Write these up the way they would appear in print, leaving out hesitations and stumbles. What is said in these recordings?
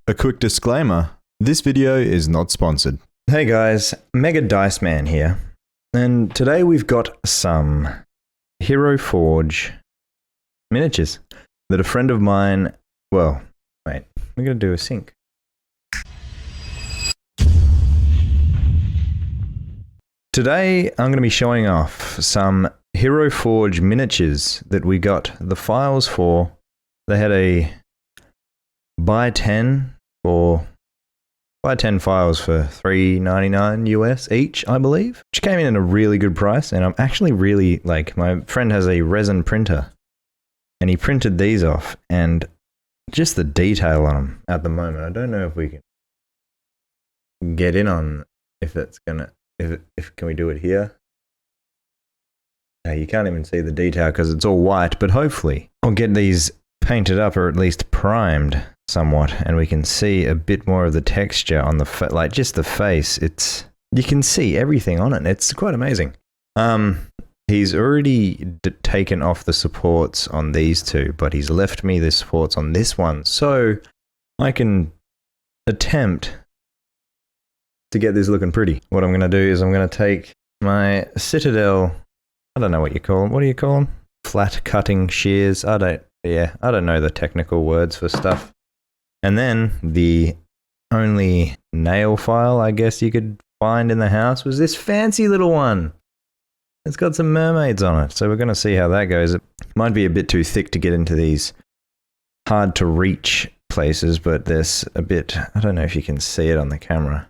A quick disclaimer, this video is not sponsored. Hey guys, Mega Dice Man here, and today we've got some HeroForge miniatures that a friend of mine, well, wait, we're going to do a sync. Today I'm going to be showing off some HeroForge miniatures that we got the files for. They had a buy 10 files for $3.99 US each, I believe, which came in at a really good price. And I'm actually really, like, my friend has a resin printer and he printed these off, and just the detail on them at the moment, I don't know if we can get in on if it's gonna, if can we do it here? You can't even see the detail because it's all white, but hopefully I'll get these painted up or at least primed somewhat, and we can see a bit more of the texture on the like just the face. You can see everything on it. It's quite amazing. He's already taken off the supports on these two, but he's left me the supports on this one, so I can attempt to get this looking pretty. What I'm going to do is I'm going to take my Citadel, I don't know what you call them. What do you call them? Flat cutting shears. I don't know the technical words for stuff. And then the only nail file I guess you could find in the house was this fancy little one. It's got some mermaids on it, so we're going to see how that goes. It might be a bit too thick to get into these hard to reach places, but there's a bit, I don't know if you can see it on the camera,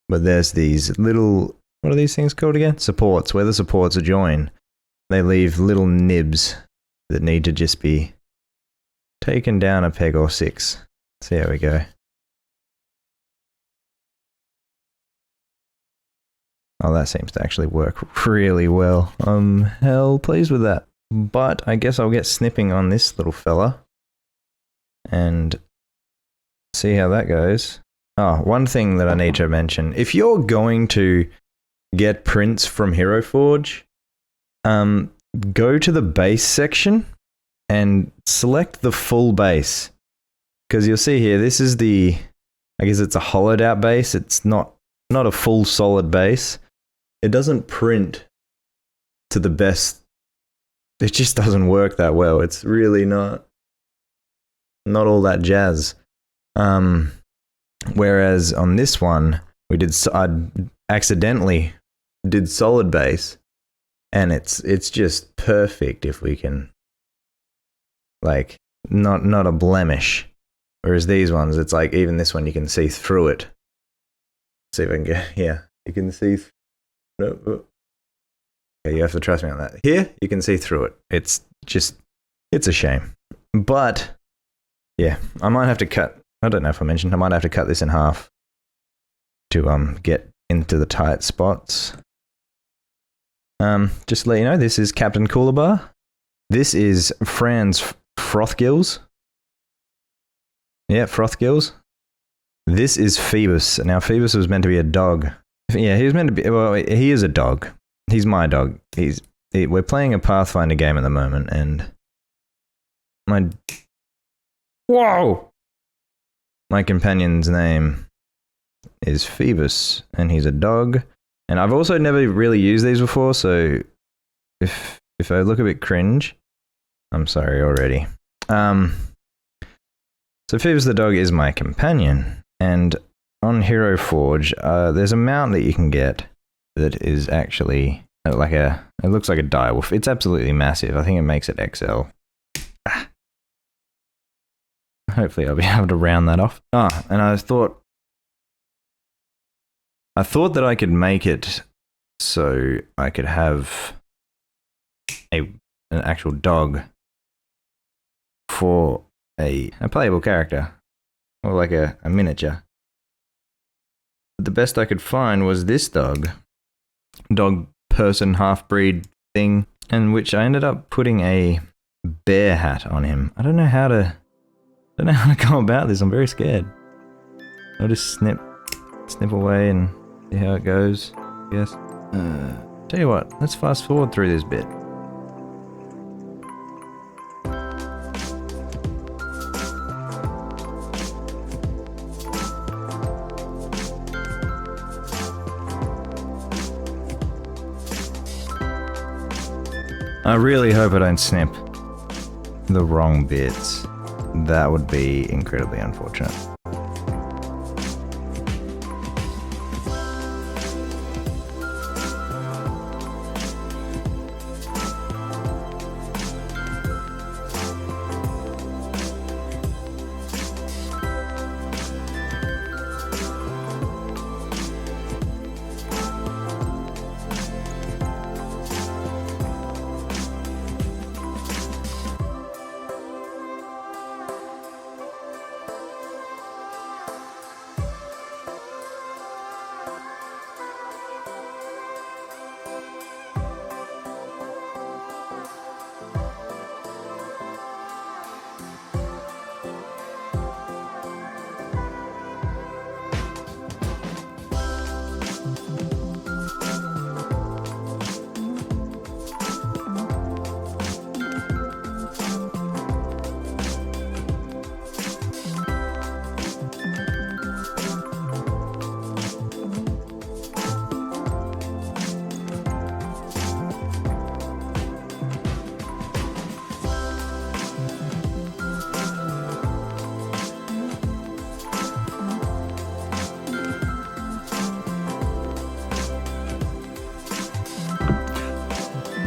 but there's these little, what are these things called again? Supports. Where the supports are joined, they leave little nibs that need to just be taken down a peg or six. See how we go. Oh, that seems to actually work really well. I'm hell pleased with that. But I guess I'll get snipping on this little fella and see how that goes. Oh, one thing that I need to mention. If you're going to get prints from HeroForge, go to the base section and select the full base. Because you'll see here, this is the, I guess it's a hollowed out base. It's not a full solid base. It doesn't print to the best. It just doesn't work that well. It's really not all that jazz. Whereas on this one, I accidentally did solid base, and it's just perfect if we can, like, not a blemish. Whereas these ones, it's like, even this one, you can see through it. See if I can get, yeah, you can see. Okay, you have to trust me on that. Here, you can see through it. It's a shame. But, yeah, I might have to cut, I don't know if I mentioned, I might have to cut this in half to get into the tight spots. Just to let you know, this is Captain Coolabar. This is Fran's Frothgills. Yeah, Frothgills. This is Phoebus. Now, Phoebus was meant to be a dog. Yeah, he was meant to be, well, he is a dog. He's my dog. We're playing a Pathfinder game at the moment, and my companion's name is Phoebus, and he's a dog. And I've also never really used these before, so if I look a bit cringe, I'm sorry already. So Phoebus the dog is my companion, and on HeroForge, there's a mount that you can get that is actually it looks like a direwolf. It's absolutely massive. I think it makes it XL. Hopefully I'll be able to round that off. And I thought that I could make it so I could have an actual dog for a playable character, or like a miniature. But the best I could find was this dog person half-breed thing, and which I ended up putting a bear hat on him. I don't know how to go about this. I'm very scared. I'll just snip away and see how it goes, I guess. Tell you what, let's fast forward through this bit. I really hope I don't snip the wrong bits. That would be incredibly unfortunate.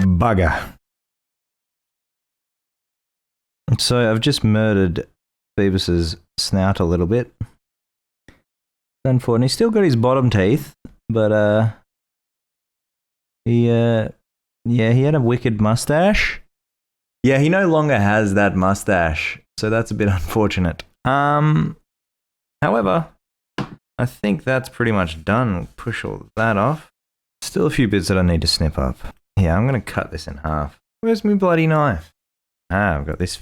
Bugger. So I've just murdered Phoebus's snout a little bit. Unfortunately, he's still got his bottom teeth, but he had a wicked mustache. Yeah, he no longer has that mustache, so that's a bit unfortunate. However, I think that's pretty much done. We'll push all that off. Still a few bits that I need to snip up. Yeah, I'm going to cut this in half. Where's my bloody knife? Ah, I've got this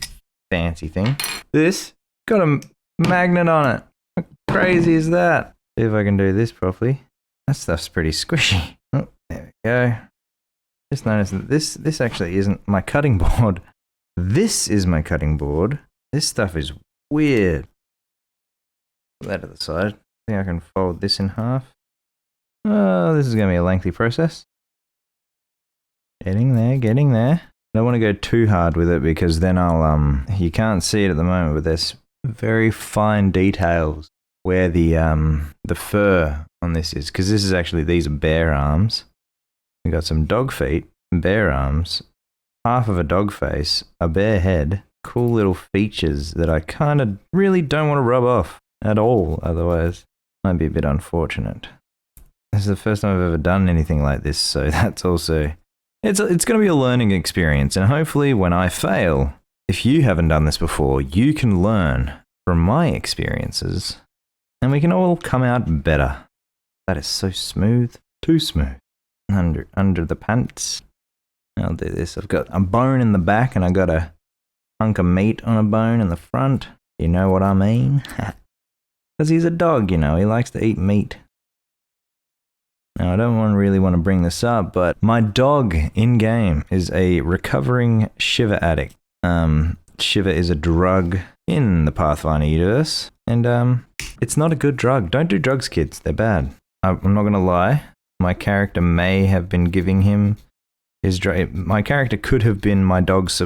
fancy thing. This got a magnet on it. How crazy is that? See if I can do this properly. That stuff's pretty squishy. Oh, there we go. Just noticed that this actually isn't my cutting board. This is my cutting board. This stuff is weird. Put that to the side. I think I can fold this in half. Oh, this is going to be a lengthy process. Getting there, getting there. I don't want to go too hard with it because then I'll, you can't see it at the moment, but there's very fine details where the fur on this is. Because this is actually, these are bear arms. We've got some dog feet, bear arms, half of a dog face, a bear head. Cool little features that I kind of really don't want to rub off at all, otherwise might be a bit unfortunate. This is the first time I've ever done anything like this, so that's also... It's going to be a learning experience, and hopefully when I fail, if you haven't done this before, you can learn from my experiences, and we can all come out better. That is so smooth. Too smooth. Under the pants. I'll do this. I've got a bone in the back, and I've got a hunk of meat on a bone in the front. You know what I mean? Because he's a dog, you know. He likes to eat meat. Now, I don't really want to bring this up, but my dog in-game is a recovering Shiva addict. Shiva is a drug in the Pathfinder universe, and it's not a good drug. Don't do drugs, kids. They're bad. I'm not going to lie. My character may have been giving him his drug. My character could have been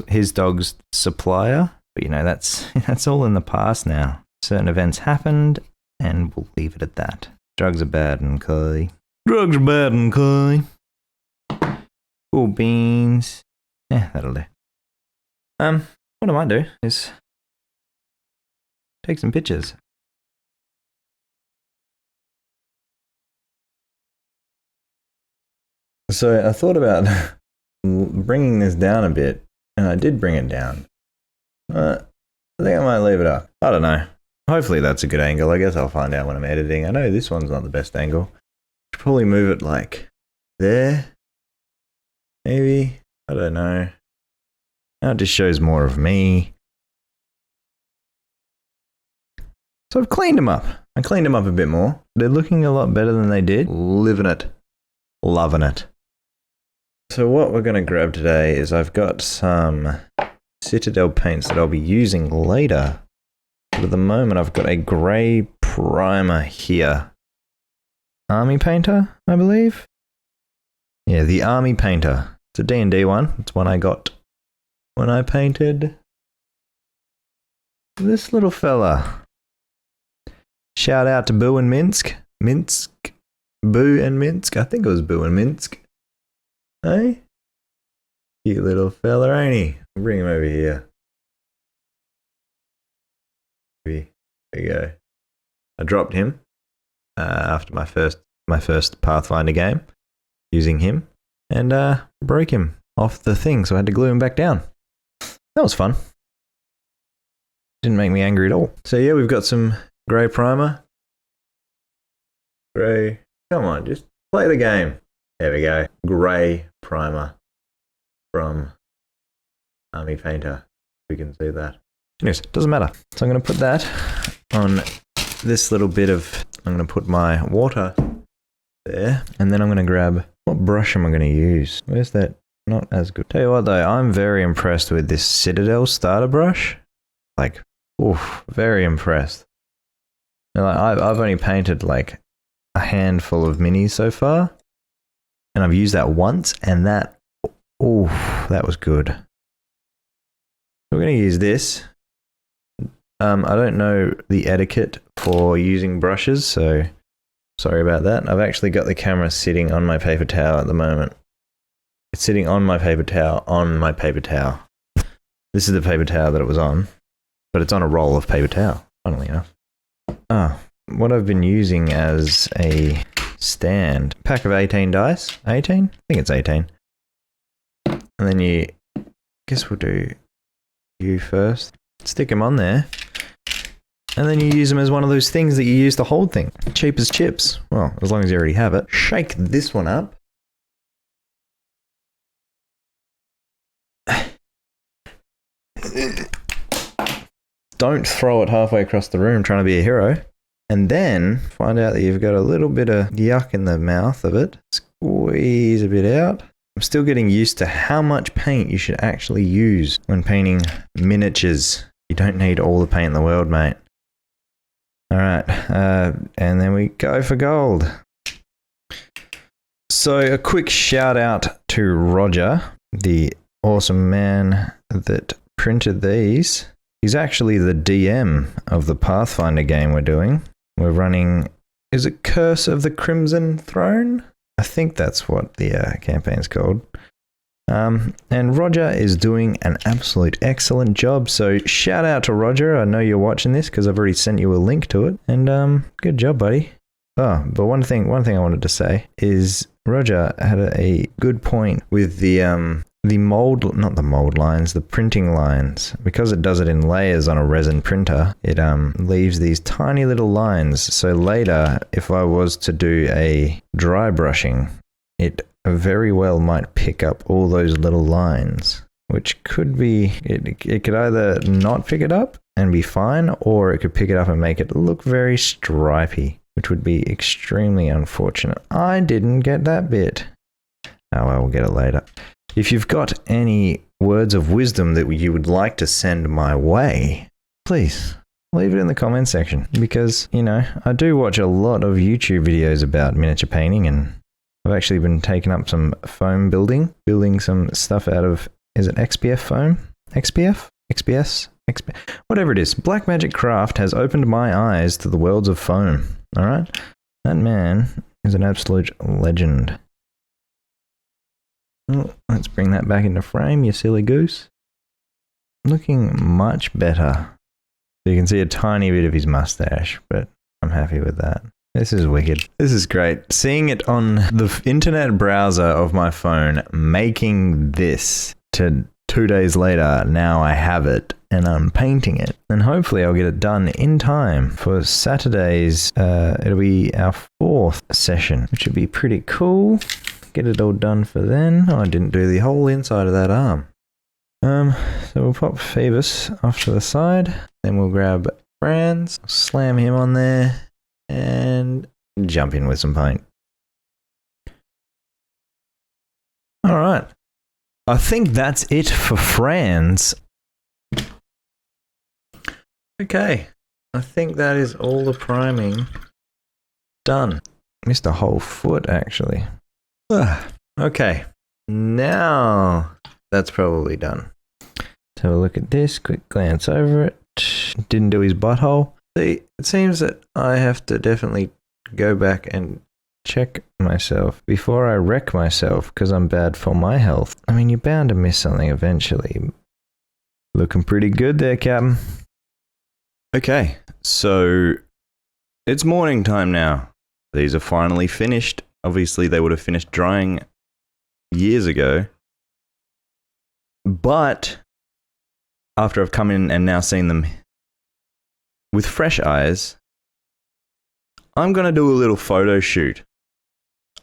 his dog's supplier, but you know, that's all in the past now. Certain events happened, and we'll leave it at that. Drugs are bad and clearly. Drugs are bad and cool. Cool beans. Yeah, that'll do. What I might do is take some pictures. So I thought about bringing this down a bit, and I did bring it down. I think I might leave it up. I don't know. Hopefully that's a good angle. I guess I'll find out when I'm editing. I know this one's not the best angle. Probably move it like there, maybe. I don't know. That just shows more of me. So I've cleaned them up. I cleaned them up a bit more. They're looking a lot better than they did. Living it. Loving it. So what we're going to grab today is I've got some Citadel paints that I'll be using later. But at the moment I've got a grey primer here. Army Painter, I believe. Yeah, the Army Painter. It's a D&D one. It's one I got when I painted this little fella. Shout out to Boo and Minsk. Boo and Minsk. I think it was Boo and Minsk. Hey? Cute little fella, ain't he? I'll bring him over here. There you go. I dropped him after my first Pathfinder game, using him, and broke him off the thing, so I had to glue him back down. That was fun. Didn't make me angry at all. So yeah, we've got some grey primer. Grey. Come on, just play the game. There we go. Grey primer from Army Painter. We can see that. Anyways, doesn't matter. So I'm going to put that on this little bit of... I'm going to put my water there, and then I'm going to grab... What brush am I going to use? Where's that? Not as good. Tell you what though, I'm very impressed with this Citadel starter brush. Like, oof, very impressed. Like, I've only painted like a handful of minis so far, and I've used that once, and that, oof, that was good. We're going to use this. I don't know the etiquette for using brushes, so sorry about that. I've actually got the camera sitting on my paper towel at the moment. It's sitting on my paper towel, on my paper towel. This is the paper towel that it was on, but it's on a roll of paper towel, funnily enough. What I've been using as a stand, pack of 18 dice. 18? I think it's 18. And then you, guess we'll do you first. Stick them on there. And then you use them as one of those things that you use to hold things. Cheap as chips. Well, as long as you already have it. Shake this one up. Don't throw it halfway across the room trying to be a hero. And then find out that you've got a little bit of yuck in the mouth of it. Squeeze a bit out. I'm still getting used to how much paint you should actually use when painting miniatures. You don't need all the paint in the world, mate. Alright, and then we go for gold. So a quick shout out to Roger, the awesome man that printed these. He's actually the DM of the Pathfinder game we're doing. We're running, is it Curse of the Crimson Throne? I think that's what the campaign's called. And Roger is doing an absolute excellent job. So shout out to Roger. I know you're watching this because I've already sent you a link to it. And good job, buddy. Oh, but one thing I wanted to say is Roger had a good point with the mold, not the mold lines, the printing lines. Because it does it in layers on a resin printer, it leaves these tiny little lines. So later, if I was to do a dry brushing, it very well might pick up all those little lines, which could be, it could either not pick it up and be fine, or it could pick it up and make it look very stripy, which would be extremely unfortunate. I didn't get that bit. Oh well, we'll get it later. If you've got any words of wisdom that you would like to send my way, please leave it in the comment section, because, you know, I do watch a lot of YouTube videos about miniature painting, and I've actually been taking up some foam building some stuff out of, is it XPF foam? XPF? XPS? Whatever it is. Black Magic Craft has opened my eyes to the worlds of foam. Alright? That man is an absolute legend. Oh, let's bring that back into frame, you silly goose. Looking much better. So you can see a tiny bit of his mustache, but I'm happy with that. This is wicked. This is great. Seeing it on the internet browser of my phone, making this to 2 days later, now I have it and I'm painting it. And hopefully I'll get it done in time for Saturday's, it'll be our 4th session, which would be pretty cool. Get it all done for then. Oh, I didn't do the whole inside of that arm. So we'll pop Phoebus off to the side. Then we'll grab Franz, slam him on there, and jump in with some paint. Alright. I think that's it for Franz. Okay. I think that is all the priming done. Missed a whole foot, actually. Okay. Now that's probably done. Let's have a look at this, quick glance over it. Didn't do his butthole. See, it seems that I have to definitely go back and check myself before I wreck myself because I'm bad for my health. I mean, you're bound to miss something eventually. Looking pretty good there, Captain. Okay, so it's morning time now. These are finally finished. Obviously, they would have finished drying years ago. But after I've come in and now seen them with fresh eyes, I'm going to do a little photo shoot.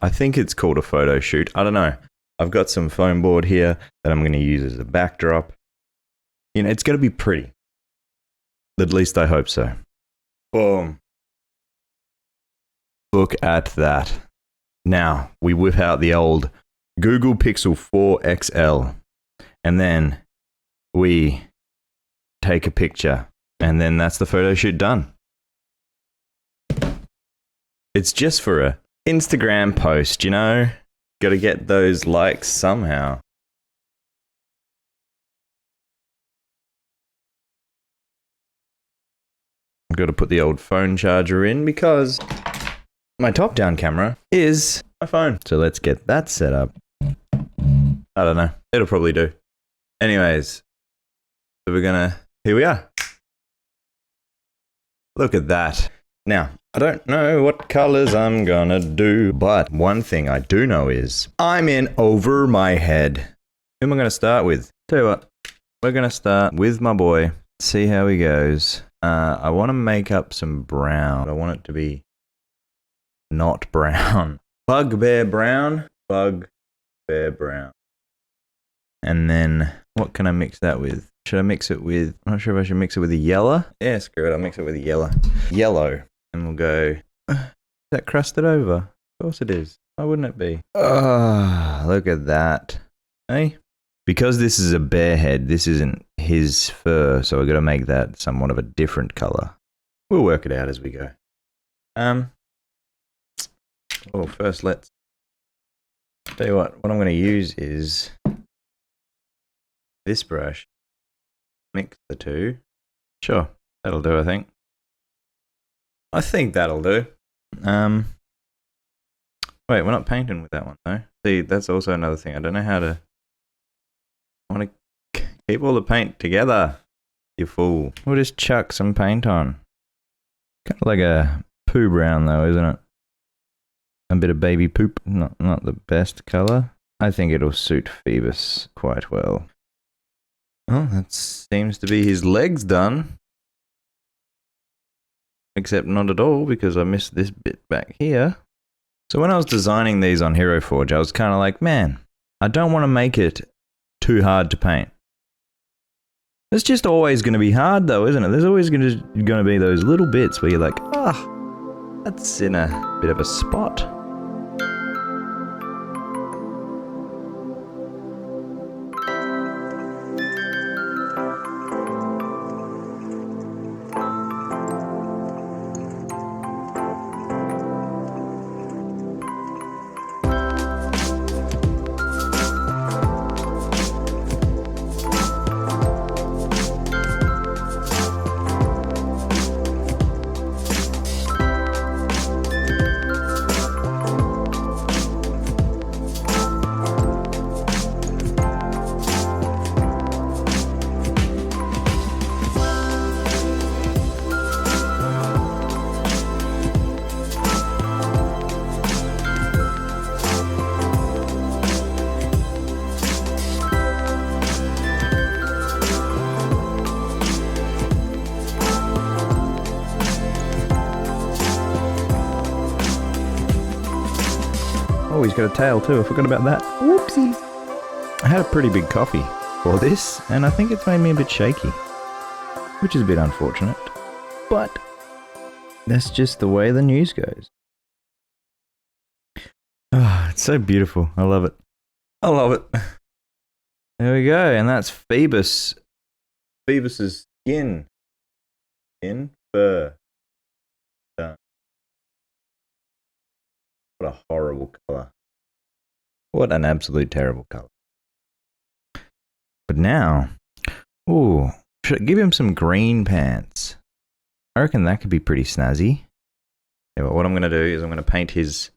I think it's called a photo shoot. I don't know. I've got some foam board here that I'm going to use as a backdrop. You know, it's going to be pretty. At least I hope so. Boom. Look at that. Now, we whip out the old Google Pixel 4 XL. And then we take a picture. And then that's the photo shoot done. It's just for a Instagram post, you know? Gotta get those likes somehow. I've got to put the old phone charger in because my top-down camera is my phone. So let's get that set up. I don't know. It'll probably do. Anyways, so here we are. Look at that. Now, I don't know what colors I'm gonna do, but one thing I do know is I'm in over my head. Who am I gonna start with? Tell you what, we're gonna start with my boy. See how he goes. I want to make up some brown. I want it to be not brown. Bugbear brown. Bugbear brown. And then what can I mix that with? Should I mix it with, I'm not sure if I should mix it with a yellow. Yeah, screw it, I'll mix it with a yellow. Yellow. And we'll go, is that crusted over? Of course it is. Why wouldn't it be? Oh, look at that. Hey? Because this is a bear head, this isn't his fur, so we've got to make that somewhat of a different color. We'll work it out as we go. First let's, tell you what I'm going to use is this brush. Mix the two. Sure, that'll do, I think. I think that'll do. Wait, we're not painting with that one, though. See, that's also another thing. I don't know how to... I want to keep all the paint together, you fool. We'll just chuck some paint on. Kind of like a poo brown, though, isn't it? A bit of baby poop. Not the best color. I think it'll suit Phoebus quite well. Oh, that seems to be his legs done. Except not at all, because I missed this bit back here. So when I was designing these on HeroForge, I was kind of like, man, I don't want to make it too hard to paint. It's just always going to be hard though, isn't it? There's always going to be those little bits where you're like, that's in a bit of a spot. Oh, he's got a tail too. I forgot about that. Whoopsies. I had a pretty big coffee for this, and I think it's made me a bit shaky, which is a bit unfortunate. But that's just the way the news goes. Oh, it's so beautiful. I love it. I love it. There we go, and that's Phoebus. Phoebus's skin. Skin, fur. Done. What a horrible color. What an absolute terrible color. But now, Ooh, should I give him some green pants? I reckon that could be pretty snazzy. Yeah, well, what I'm going to do is I'm going to paint his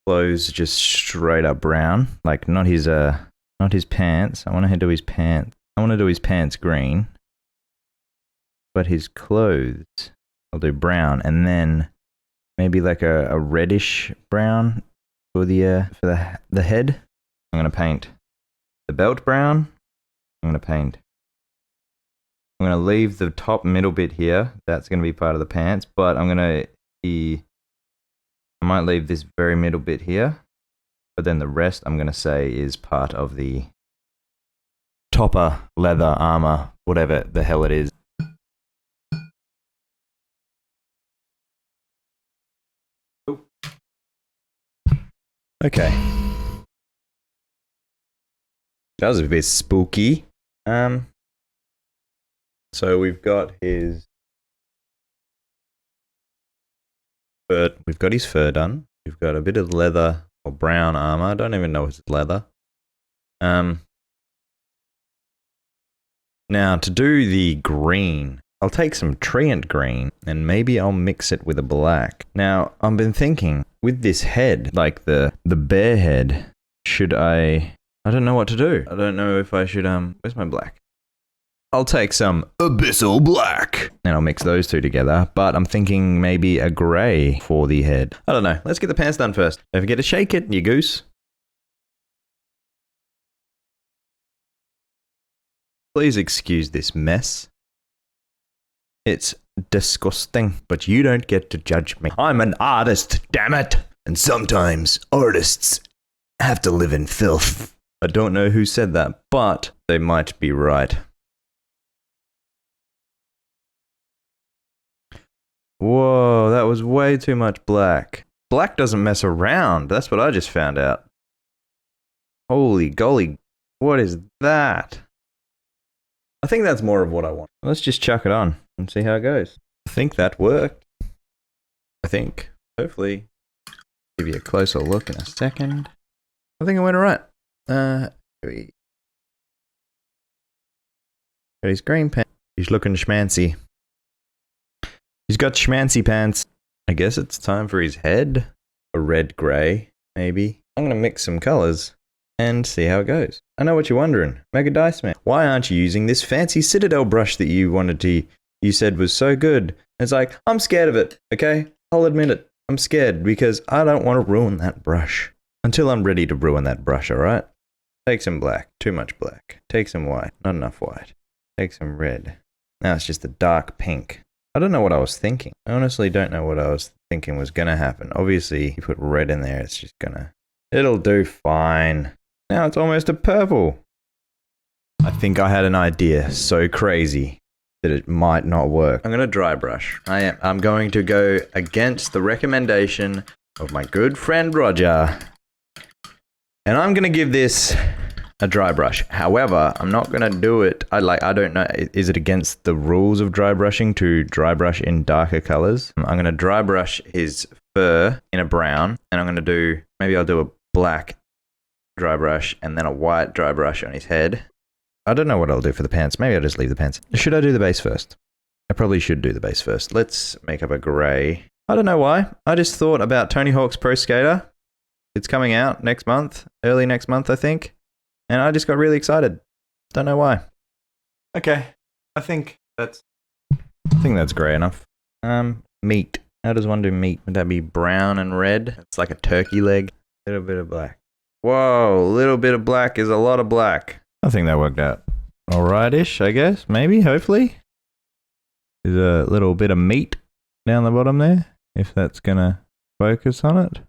clothes just straight up brown. Like, not his pants. I want to do his pants. I want to do his pants green. But his clothes, I'll do brown. And then maybe like a reddish brown for the head. I'm going to paint the belt brown. I'm going to leave the top middle bit here. That's going to be part of the pants. But I might leave this very middle bit here. But then the rest I'm going to say is part of the topper, leather, armor, whatever the hell it is. Okay. That was a bit spooky. So we've got his fur. We've got his fur done. We've got a bit of leather or brown armor. I don't even know if it's leather. Now to do the green, I'll take some Treant green and maybe I'll mix it with a black. Now I've been thinking with this head, like the bear head, should I don't know what to do. I don't know if I should where's my black? I'll take some Abyssal Black and I'll mix those two together, but I'm thinking maybe a grey for the head. I don't know. Let's get the pants done first. Don't forget to shake it, you goose. Please excuse this mess. It's disgusting, but you don't get to judge me. I'm an artist, damn it! And sometimes artists have to live in filth. I don't know who said that, but they might be right. Whoa, that was way too much black. Black doesn't mess around. That's what I just found out. Holy golly, what is that? I think that's more of what I want. Let's just chuck it on and see how it goes. I think that worked. I think. Hopefully. Give you a closer look in a second. I think it went alright. Got his green pants. He's looking schmancy. He's got schmancy pants. I guess it's time for his head. A red grey, maybe. I'm going to mix some colours and see how it goes. I know what you're wondering. Mega Dice Man, why aren't you using this fancy Citadel brush that you said was so good? It's like, I'm scared of it, okay? I'll admit it. I'm scared because I don't want to ruin that brush. Until I'm ready to ruin that brush, alright? Take some black. Too much black. Take some white. Not enough white. Take some red. Now it's just a dark pink. I don't know what I was thinking. I honestly don't know what I was thinking was going to happen. Obviously, you put red in there, it's just gonna... It'll do fine. Now it's almost a purple. I think I had an idea so crazy that it might not work. I'm going to dry brush. I'm going to go against the recommendation of my good friend Roger. And I'm going to give this a dry brush. However, I'm not going to do it. I don't know. Is it against the rules of dry brushing to dry brush in darker colors? I'm going to dry brush his fur in a brown. And I'm going to do, maybe I'll do a black dry brush and then a white dry brush on his head. I don't know what I'll do for the pants. Maybe I'll just leave the pants. Should I do the base first? I probably should do the base first. Let's make up a gray. I don't know why. I just thought about Tony Hawk's Pro Skater. It's coming out next month, early next month, I think. And I just got really excited. Don't know why. Okay. I think that's gray enough. Meat. How does one do meat? Would that be brown and red? It's like a turkey leg. A little bit of black. Whoa, a little bit of black is a lot of black. I think that worked out alright-ish, I guess. Maybe, hopefully. There's a little bit of meat down the bottom there, if that's gonna focus on it.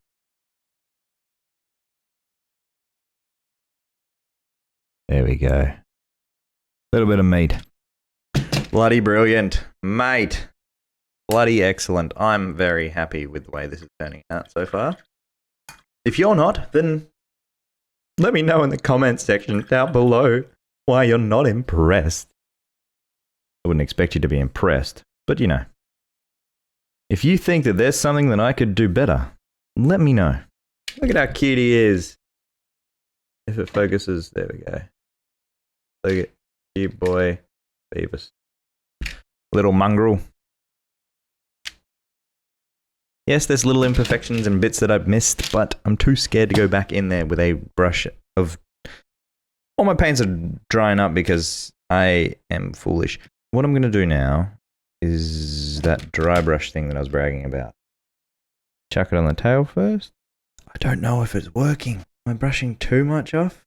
There we go. A little bit of meat. Bloody brilliant. Mate. Bloody excellent. I'm very happy with the way this is turning out so far. If you're not, then let me know in the comments section down below why you're not impressed. I wouldn't expect you to be impressed, but you know. If you think that there's something that I could do better, let me know. Look at how cute he is. If it focuses, there we go. Look at, Cute boy. Beavis. Little mongrel. Yes, there's little imperfections and bits that I've missed, but I'm too scared to go back in there with a brush of... All my paints are drying up because I am foolish. What I'm going to do now is that dry brush thing that I was bragging about. Chuck it on the tail first. I don't know if it's working. Am I brushing too much off?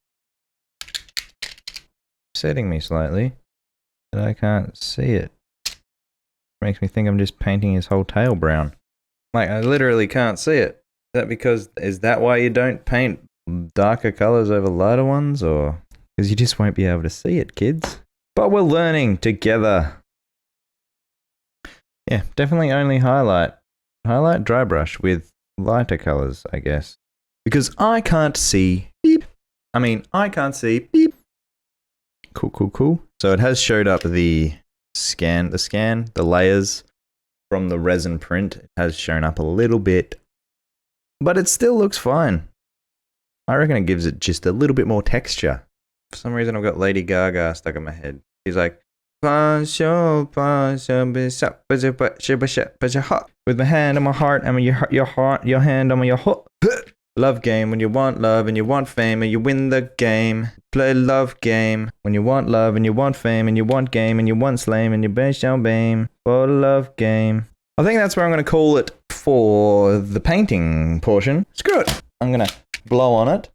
Setting me slightly, but I can't see it. Makes me think I'm just painting his whole tail brown. Like, I literally can't see it. Is that why you don't paint darker colors over lighter ones? Or because you just won't be able to see it, kids? But we're learning together. Yeah, definitely only highlight dry brush with lighter colors, I guess. Because I can't see beep. I can't see beep. Cool. So it has showed up the layers from the resin print. It has shown up a little bit, but it still looks fine. I reckon it gives it just a little bit more texture. For some reason, I've got Lady Gaga stuck in my head. She's like, with my hand on my heart and your hand on your heart. Love game, when you want love and you want fame and you win the game. Play love game, when you want love and you want fame and you want game and you want slame and you base your bame for love game. I think that's where I'm going to call it for the painting portion. Screw it. I'm going to blow on it.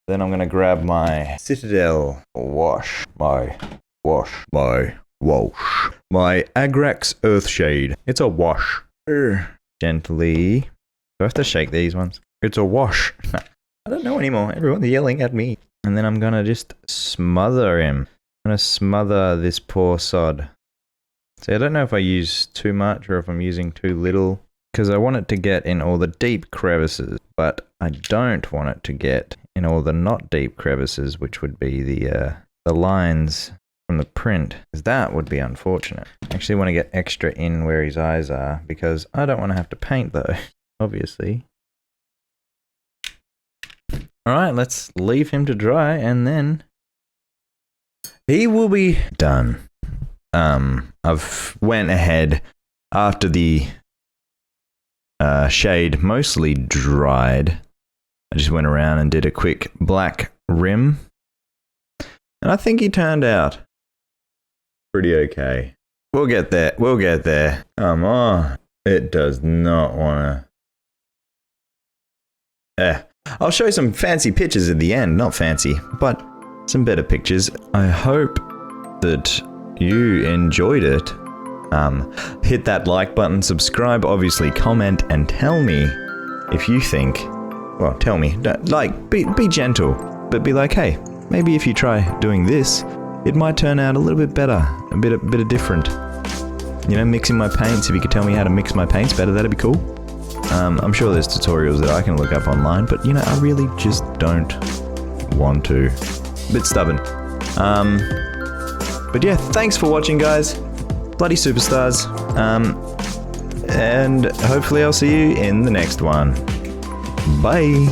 Then I'm going to grab my Citadel wash. My Agrax Earthshade. It's a wash. Gently. Do I have to shake these ones? It's a wash. I don't know anymore. Everyone's yelling at me. And then I'm going to just smother him. I'm going to smother this poor sod. See, I don't know if I use too much or if I'm using too little. Because I want it to get in all the deep crevices. But I don't want it to get in all the not deep crevices, which would be the lines from the print. Because that would be unfortunate. I actually want to get extra in where his eyes are. Because I don't want to have to paint though. Obviously. Alright, let's leave him to dry and then he will be done. I've went ahead after the shade mostly dried. I just went around and did a quick black rim. And I think he turned out pretty okay. We'll get there. Come on. It does not want to... I'll show you some fancy pictures at the end. Not fancy, but some better pictures. I hope that you enjoyed it. Hit that like button, subscribe, obviously comment, and tell me if you think... Well, tell me. Be gentle, but be like, hey, maybe if you try doing this, it might turn out a little bit better, a bit of different. You know, mixing my paints. If you could tell me how to mix my paints better, that'd be cool. I'm sure there's tutorials that I can look up online, but you know, I really just don't want to. A bit stubborn. But yeah, thanks for watching, guys. Bloody superstars. And hopefully I'll see you in the next one. Bye.